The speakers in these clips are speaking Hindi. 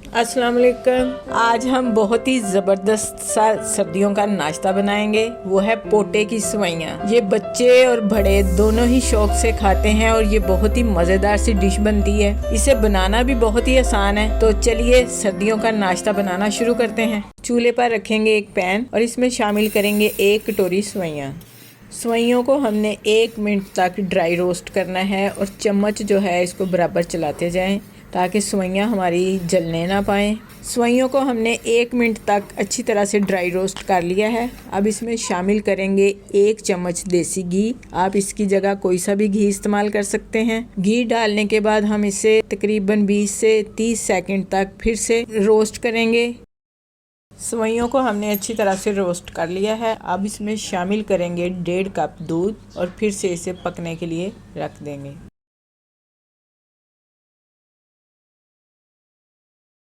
अस्सलाम वालेकुम। आज हम बहुत ही ज़बरदस्त सा सर्दियों का नाश्ता बनाएंगे। वो है पोटे की सेवइयाँ। ये बच्चे और बड़े दोनों ही शौक से खाते हैं और ये बहुत ही मज़ेदार सी डिश बनती है। इसे बनाना भी बहुत ही आसान है। तो चलिए सर्दियों का नाश्ता बनाना शुरू करते हैं। चूल्हे पर रखेंगे एक पैन और इसमें शामिल करेंगे 1 कटोरी सेवइयाँ। सेवइयों को हमने 1 मिनट तक ड्राई रोस्ट करना है और चम्मच जो है इसको बराबर चलाते जाएं ताकि सेवइयाँ हमारी जलने ना पाएँ। सेवइयों को हमने 1 मिनट तक अच्छी तरह से ड्राई रोस्ट कर लिया है। अब इसमें शामिल करेंगे 1 चम्मच देसी घी। आप इसकी जगह कोई सा भी घी इस्तेमाल कर सकते हैं। घी डालने के बाद हम इसे तकरीबन 20 से 30 सेकंड तक फिर से रोस्ट करेंगे। सेवइयों को हमने अच्छी तरह से रोस्ट कर लिया है। अब इसमें शामिल करेंगे 1.5 कप दूध और फिर से इसे पकने के लिए रख देंगे।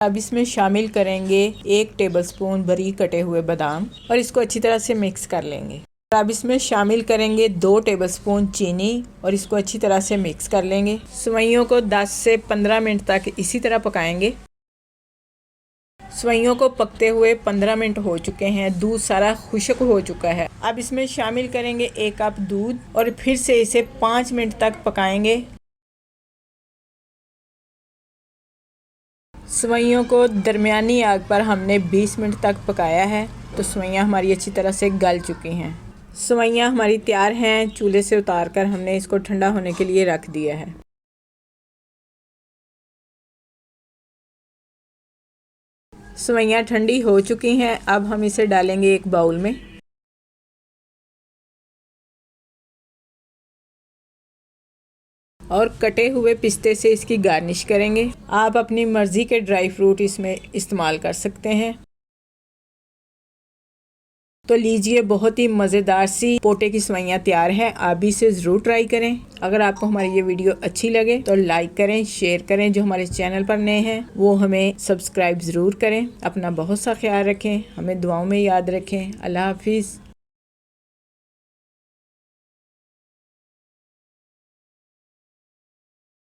अब इसमें शामिल करेंगे 1 टेबलस्पून बारीक कटे हुए बादाम और इसको अच्छी तरह से मिक्स कर लेंगे। अब इसमें शामिल करेंगे 2 टेबलस्पून चीनी और इसको अच्छी तरह से मिक्स कर लेंगे। सेवइयों को 10 से 15 मिनट तक इसी तरह पकाएंगे। सेवइयों को पकते हुए 15 मिनट हो चुके हैं। दूध सारा खुश्क हो चुका है। अब इसमें शामिल करेंगे 1 कप दूध और फिर से इसे 5 मिनट तक पकाएंगे। सेवइयों को दरमियानी आग पर हमने 20 मिनट तक पकाया है तो सेवइयाँ हमारी अच्छी तरह से गल चुकी हैं। सेवइयाँ हमारी तैयार हैं। चूल्हे से उतार कर हमने इसको ठंडा होने के लिए रख दिया है। सेवइयाँ ठंडी हो चुकी हैं। अब हम इसे डालेंगे एक बाउल में और कटे हुए पिस्ते से इसकी गार्निश करेंगे। आप अपनी मर्ज़ी के ड्राई फ्रूट इसमें इस्तेमाल कर सकते हैं। तो लीजिए, बहुत ही मज़ेदार सी पोटे की सेवइयाँ तैयार है। आप भी इसे ज़रूर ट्राई करें। अगर आपको हमारी ये वीडियो अच्छी लगे तो लाइक करें, शेयर करें। जो हमारे चैनल पर नए हैं वो हमें सब्सक्राइब ज़रूर करें। अपना बहुत सा ख्याल रखें, हमें दुआओं में याद रखें। अल्लाह हाफिज़।